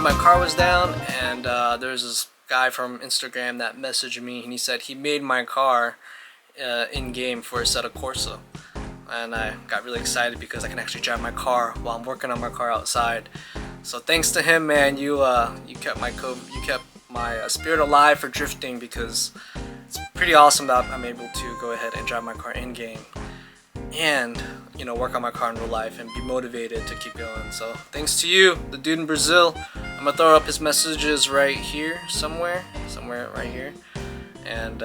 my car was down, and there's this guy from Instagram that messaged me, and he said he made my car in game for Assetto Corsa, and I got really excited because I can actually drive my car while I'm working on my car outside. So thanks to him, man, you kept my spirit alive for drifting, because it's pretty awesome that I'm able to go ahead and drive my car in game and work on my car in real life and be motivated to keep going. So thanks to you, the dude in Brazil. I'm gonna throw up his messages right here, somewhere right here. And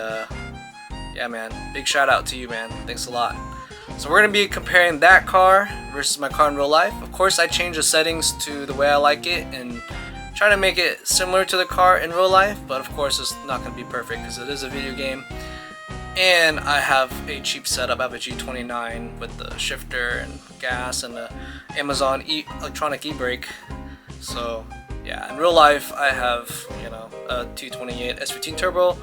yeah, man, big shout out to you, man. Thanks a lot. So we're gonna be comparing that car versus my car in real life. Of course, I changed the settings to the way I like it and try to make it similar to the car in real life, but of course it's not gonna be perfect because it is a video game. And I have a cheap setup. I have a G29 with the shifter and gas and the Amazon electronic e-brake. So yeah, in real life I have a 228 S15 turbo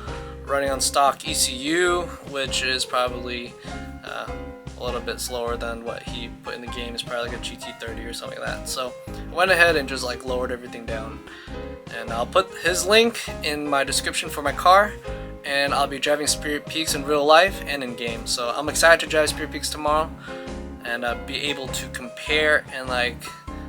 running on stock ECU, which is probably a little bit slower than what he put in the game. It's probably like a GT30 or something like that. So I went ahead and just like lowered everything down, and I'll put his link in my description for my car. And I'll be driving Spirit Peaks in real life and in game. So I'm excited to drive Spirit Peaks tomorrow and be able to compare and like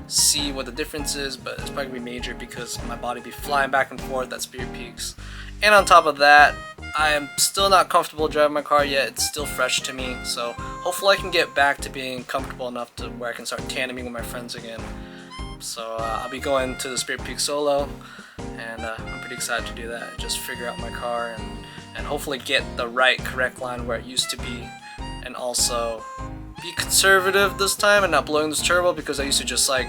see what the difference is, but it's probably gonna be major because my body be flying back and forth at Spirit Peaks. And on top of that, I am still not comfortable driving my car yet. It's still fresh to me, so hopefully I can get back to being comfortable enough to where I can start tandeming with my friends again. So I'll be going to the Spirit Peak solo, and I'm pretty excited to do that. Just figure out my car and hopefully get the correct line where it used to be, and also be conservative this time and not blowing this turbo, because I used to just like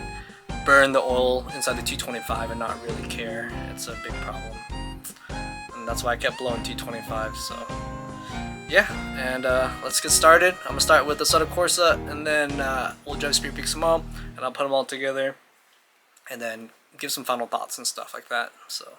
burn the oil inside the 225 and not really care. It's a big problem, and that's why I kept blowing 225. So yeah, and let's get started. I'm gonna start with the Assetto Corsa, and then we'll drive Spirit Peaks tomorrow, and I'll put them all together and then give some final thoughts and stuff like that. So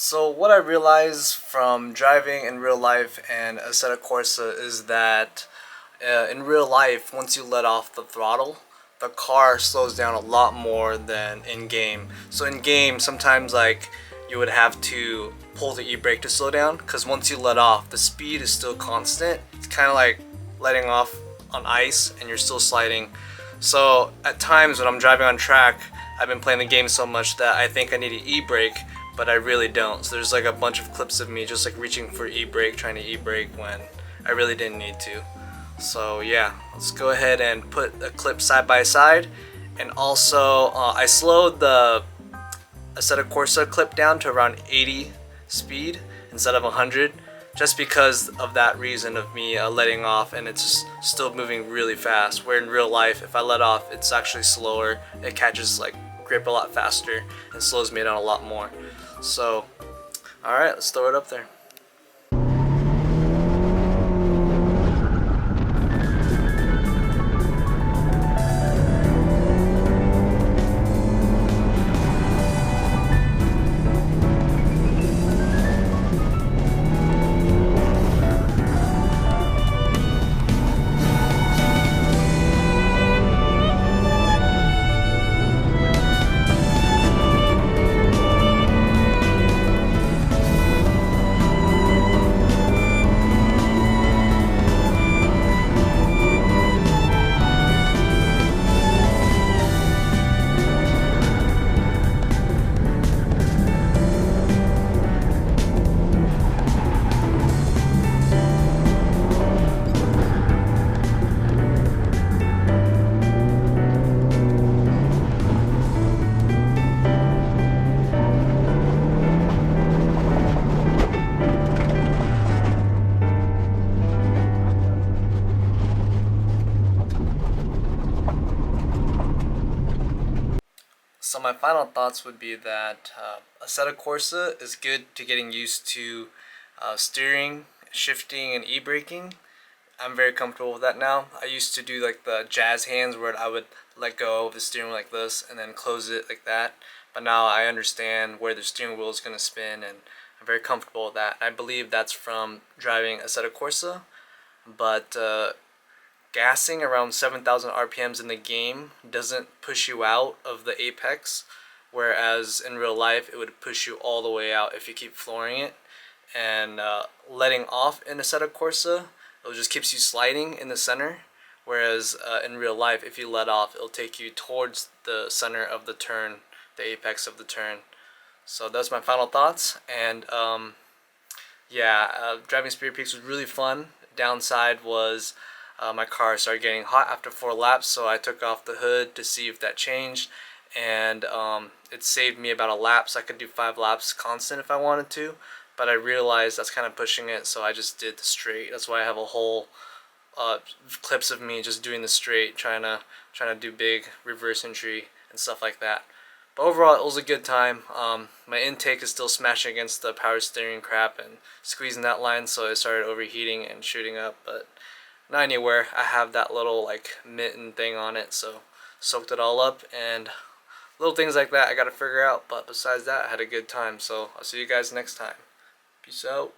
So what I realized from driving in real life and Assetto Corsa is that in real life, once you let off the throttle, the car slows down a lot more than in game. So in game, sometimes like you would have to pull the e-brake to slow down, because once you let off, the speed is still constant. It's kind of like letting off on ice and you're still sliding. So at times when I'm driving on track, I've been playing the game so much that I think I need an e-brake, but I really don't. So there's like a bunch of clips of me just like reaching for e-brake, trying to e-brake when I really didn't need to. So yeah, let's go ahead and put a clip side by side. And also I slowed the Assetto Corsa clip down to around 80 speed instead of 100, just because of that reason of me letting off, and it's just still moving really fast, where in real life if I let off it's actually slower. It catches like grip a lot faster and slows me down a lot more. So alright, let's throw it up there. So my final thoughts would be that Assetto Corsa is good to getting used to steering, shifting, and e-braking. I'm very comfortable with that now. I used to do like the jazz hands where I would let go of the steering wheel like this and then close it like that. But now I understand where the steering wheel is going to spin, and I'm very comfortable with that. I believe that's from driving Assetto Corsa. But gassing around 7,000 RPMs in the game doesn't push you out of the apex, whereas in real life it would push you all the way out if you keep flooring it. And letting off in Assetto Corsa, it just keeps you sliding in the center, whereas in real life if you let off, it'll take you towards the center of the turn, the apex of the turn. So that's my final thoughts. And driving Speed Peaks was really fun. Downside was my car started getting hot after 4 laps, so I took off the hood to see if that changed, and it saved me about a lap, so I could do 5 laps constant if I wanted to, but I realized that's kind of pushing it, so I just did the straight. That's why I have a whole clips of me just doing the straight, trying to do big reverse entry and stuff like that. But overall, it was a good time. My intake is still smashing against the power steering crap and squeezing that line, so it started overheating and shooting up, but not anywhere. I have that little like mitten thing on it, so soaked it all up, and little things like that I gotta figure out. But besides that, I had a good time. So I'll see you guys next time. Peace out.